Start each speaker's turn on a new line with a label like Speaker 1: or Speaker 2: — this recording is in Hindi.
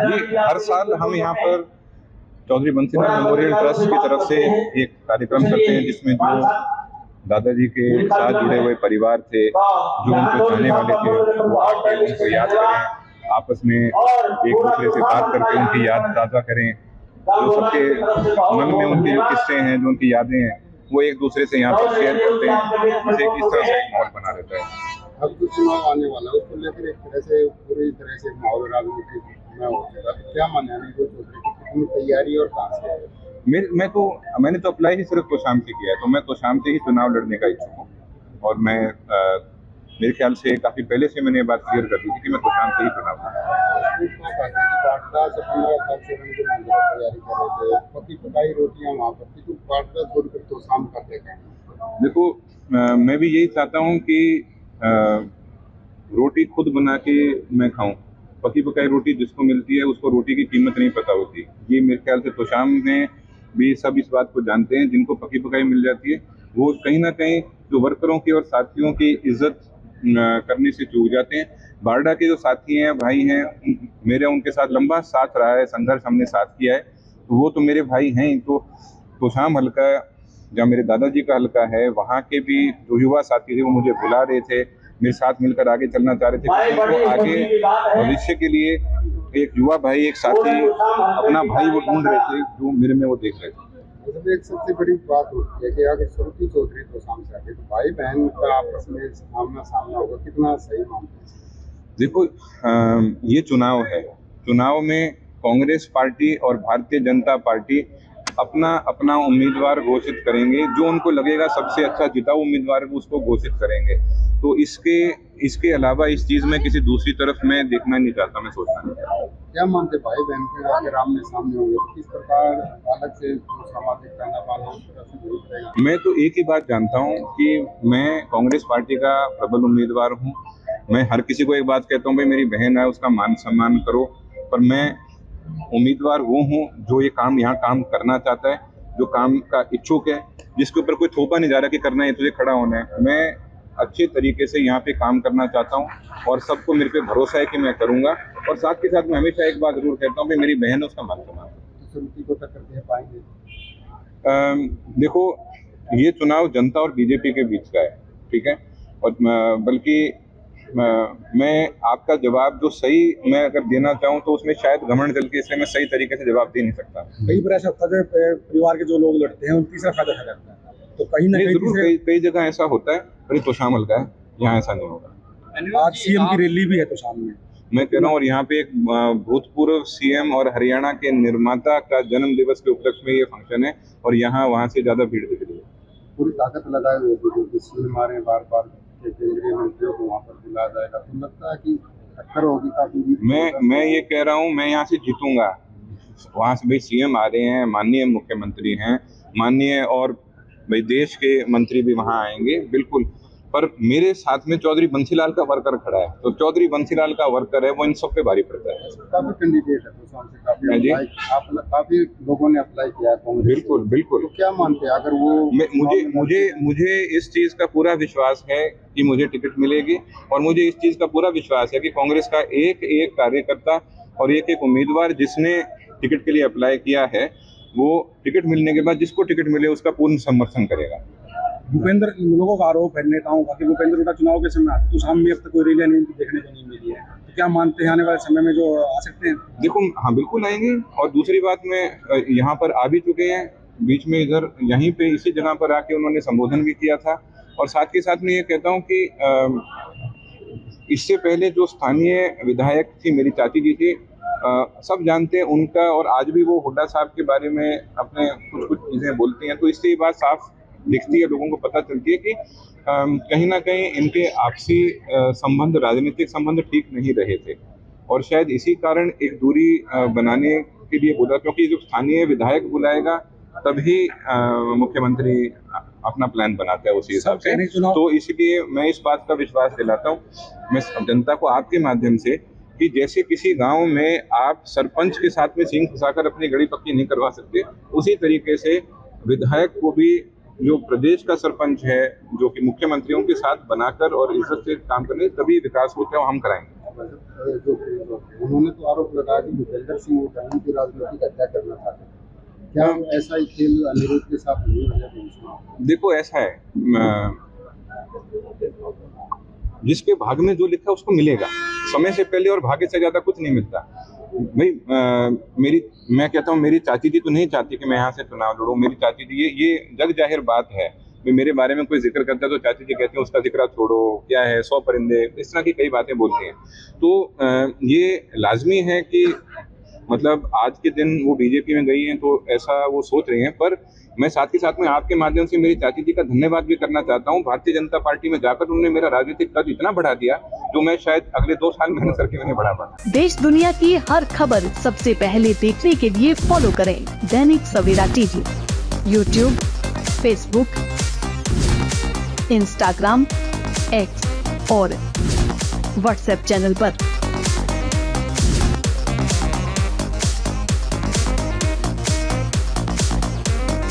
Speaker 1: जी, हर साल हम यहाँ पर चौधरी बंसीलाल मेमोरियल ट्रस्ट की तरफ से एक कार्यक्रम करते हैं जिसमें जो दादाजी के साथ जुड़े हुए परिवार थे, जो उनको चाहने वाले थे, वो आके उनको याद करें, आपस में एक दूसरे से बात करके उनकी याद ताज़ा करें। जो सबके मन में उनके जो किस्से हैं, जो उनकी यादें हैं, वो एक दूसरे से यहाँ पर शेयर करते हैं, जिससे किस तरह से एक माहौल बना रहता है।
Speaker 2: अब जो चुनाव आने वाला है उसको लेकर एक तरह से पूरी तरह से माहौल राजनीतिक में हो जाएगा, तो क्या मानना है जो चौधरी की कितनी तैयारी और कहाँ से है?
Speaker 1: मैंने तो अप्लाई ही सिर्फ तोशाम से किया है, तो मैं तोशाम से ही चुनाव लड़ने का इच्छुक हूँ। और मैं मेरे ख्याल से काफी पहले से मैंने ये बात क्लियर कर दी थी कि मैं तोशाम से ही चुनाव लड़ूंगा।
Speaker 2: तैयारी कर रहे थे, पकी पकाई रोटियां वहाँ पर थी, तो बाटला छोड़कर तोशाम का देखा।
Speaker 1: देखो, मैं भी यही चाहता हूँ कि रोटी खुद बना के मैं खाऊं। पकी पकाई रोटी जिसको मिलती है उसको रोटी की कीमत नहीं पता होती। ये मेरे ख्याल से तोशाम में भी सब इस बात को जानते हैं। जिनको पकी पकाई मिल जाती है वो कहीं ना कहीं जो वर्करों की और साथियों की इज्जत करने से चूक जाते हैं। बारडा के जो साथी हैं, भाई हैं, मेरा उनके साथ लंबा साथ रहा है, संघर्ष हमने साथ किया है, तो वो तो मेरे भाई हैं ही। तो तोशाम हल्का जहाँ मेरे दादाजी का हल्का है, वहाँ के भी जो युवा साथी थे वो मुझे बुला रहे थे, मेरे साथ मिलकर आगे चलना चाह रहे थे। उनको आगे भविष्य के लिए एक युवा भाई, एक साथी, अपना भाई वो ढूंढ रहे थे, जो मेरे में वो देख रहे थे।
Speaker 2: मतलब एक सबसे बड़ी बात होती है कि अगर श्रुति चौधरी तोशाम से आगे तो भाई बहन का आपस में आमना सामना होगा, कितना सही मानते हैं?
Speaker 1: देखो, ये चुनाव है। चुनाव में कांग्रेस पार्टी और भारतीय जनता पार्टी अपना अपना उम्मीदवार घोषित करेंगे। जो उनको लगेगा सबसे अच्छा जिताऊ उम्मीदवार उसको घोषित करेंगे। तो इसके अलावा इस चीज में किसी दूसरी तरफ मैं देखना नहीं चाहता, मैं सोचना नहीं चाहता।
Speaker 2: क्या मानते भाई बहन के अगर आमने सामने होंगे तो किस प्रकार अलग से सामाजिक तानाबाना उस तरह से दूर रहेगा?
Speaker 1: मैं तो एक ही बात जानता हूँ कि मैं कांग्रेस पार्टी का प्रबल उम्मीदवार हूँ। मैं हर किसी को एक बात कहता हूँ, भाई मेरी बहन है उसका मान सम्मान करो, पर मैं उम्मीदवार वो हूँ जो ये काम यहाँ काम करना चाहता है, जो काम का इच्छुक है, जिसके ऊपर कोई थोपा नहीं जा रहा कि करना है तुझे खड़ा होना है। मैं अच्छे तरीके से यहाँ पे काम करना चाहता हूँ और सबको मेरे पे भरोसा है कि मैं करूँगा। और साथ के साथ मैं हमेशा एक बात जरूर कहता हूँ कि मेरी बहन है उसका मान सम्मान
Speaker 2: को टक्कर दे पाएंगे?
Speaker 1: देखो, ये चुनाव जनता और बीजेपी के बीच का है, ठीक है। और बल्कि मैं आपका जवाब जो सही मैं अगर देना चाहूँ तो उसमें शायद घमंड चल के, इसलिए मैं सही तरीके से जवाब दे नहीं सकता।
Speaker 2: कई बार ऐसा होता है परिवार के जो लोग लड़ते हैं उनकी तीसरा फायदा उठा जाता है, तो कहीं ना कहीं
Speaker 1: जरूर कई जगह ऐसा होता है, पर तोशाम हल्का है, यहाँ ऐसा नहीं होगा।
Speaker 2: आज सीएम की रैली भी है तोशाम में,
Speaker 1: मैं कह रहा हूँ, और यहाँ पे एक भूतपूर्व सीएम और हरियाणा के निर्माता का जन्म दिवस के उपलक्ष्य में ये फंक्शन है, और यहाँ वहाँ से ज्यादा भीड़ दिख रही है।
Speaker 2: पूरी ताकत लगाए हुए सीएम आ रहे हैं, बार बार केंद्रीय मंत्रियों को वहाँ पर बुलाया जाएगा, तो लगता है कि टक्कर होगी काफी।
Speaker 1: मैं ये कह रहा हूँ, मैं यहाँ से जीतूंगा। वहाँ से भाई सीएम आ रहे हैं, माननीय मुख्यमंत्री हैं, माननीय, और भाई देश के मंत्री भी वहाँ आएंगे बिल्कुल, पर मेरे साथ में चौधरी बंसीलाल का वर्कर खड़ा है, तो चौधरी बंसीलाल का वर्कर है वो इन सब पे भारी पड़ता है।
Speaker 2: काफी कैंडिडेट है तो काफी लोगों ने अप्लाई किया है।
Speaker 1: बिल्कुल बिल्कुल।
Speaker 2: तो क्या मानते हैं अगर वो
Speaker 1: मुझे इस चीज का पूरा विश्वास है कि मुझे टिकट मिलेगी, और मुझे इस चीज का पूरा विश्वास है कि कांग्रेस का एक एक कार्यकर्ता और एक एक उम्मीदवार जिसने टिकट के लिए अप्लाई किया है, वो टिकट मिलने के बाद जिसको टिकट मिले उसका पूर्ण समर्थन करेगा।
Speaker 2: भूपेंद्र, लोगों का आरोप है नेताओं का कि भूपेंद्र हुड्डा चुनाव के समय तोशाम में अब तक कोई रैली नहीं देखने को नहीं मिली है, तो क्या मानते हैं आने वाले समय में जो आ सकते हैं?
Speaker 1: देखो, हाँ बिल्कुल आएंगे। और दूसरी बात, में यहाँ पर आ भी चुके हैं, बीच में इधर यहीं पे इसी जगह पर आके उन्होंने संबोधन भी किया था। और साथ के साथ मैं ये कहता हूँ कि इससे पहले जो स्थानीय विधायक थी, मेरी चाची जी थी, सब जानते हैं उनका, और आज भी वो हुड्डा साहब के बारे में अपने कुछ चीजें बोलती हैं, तो इससे ये बात साफ दिखती है, लोगों को पता चलती है कि कहीं ना कहीं इनके आपसी संबंध, राजनीतिक संबंध ठीक नहीं रहे थे, और शायद इसी कारण एक दूरी बनाने के लिए बोला, क्योंकि जो स्थानीय विधायक बुलाएगा तभी मुख्यमंत्री अपना प्लान बनाता है उसी हिसाब से। तो इसलिए मैं इस बात का विश्वास दिलाता हूँ मैं जनता को आपके माध्यम से, कि जैसे किसी गांव में आप सरपंच के साथ में सींग फंसाकर अपनी गड़ी पक्की नहीं करवा सकते, उसी तरीके से विधायक को भी जो प्रदेश का सरपंच है, जो कि मुख्यमंत्रियों के साथ बनाकर और इज्जत से काम करने, तभी विकास होता है, हम कराएंगे।
Speaker 3: जो उन्होंने तो आरोप लगाया कि भूपेंद्र सिंह हुड्डा की राजनीतिक हत्या करना चाहते थे। क्या ऐसा ही खेल अनिरुद्ध के साथ नहीं हो जाए?
Speaker 1: देखो ऐसा है, जिसके भाग में जो लिखा उसको मिलेगा, समय से पहले और भाग्य से ज्यादा कुछ नहीं मिलता भाई। मैं कहता हूँ मेरी चाची जी तो नहीं चाहती कि मैं यहाँ से चुनाव लड़ूं। मेरी चाची जी ये जग जाहिर बात है, मेरे बारे में कोई जिक्र करता है तो चाची जी कहते हैं उसका जिक्र छोड़ो, क्या है 100 परिंदे, इस तरह की कई बातें बोलती हैं। तो ये लाजमी है कि मतलब आज के दिन वो बीजेपी में गई हैं तो ऐसा वो सोच रही हैं, पर मैं साथ ही साथ में आपके माध्यम से मेरी चाची जी का धन्यवाद भी करना चाहता हूँ। भारतीय जनता पार्टी में जाकर उन्होंने मेरा राजनीतिक कद इतना बढ़ा दिया जो मैं शायद अगले 2 साल मेहनत करके भी नहीं बढ़ा पाता।
Speaker 4: देश दुनिया की हर खबर सबसे पहले देखने के लिए फॉलो करें Dainik Savera TV, YouTube, Facebook, Instagram, X और व्हाट्सएप चैनल पर।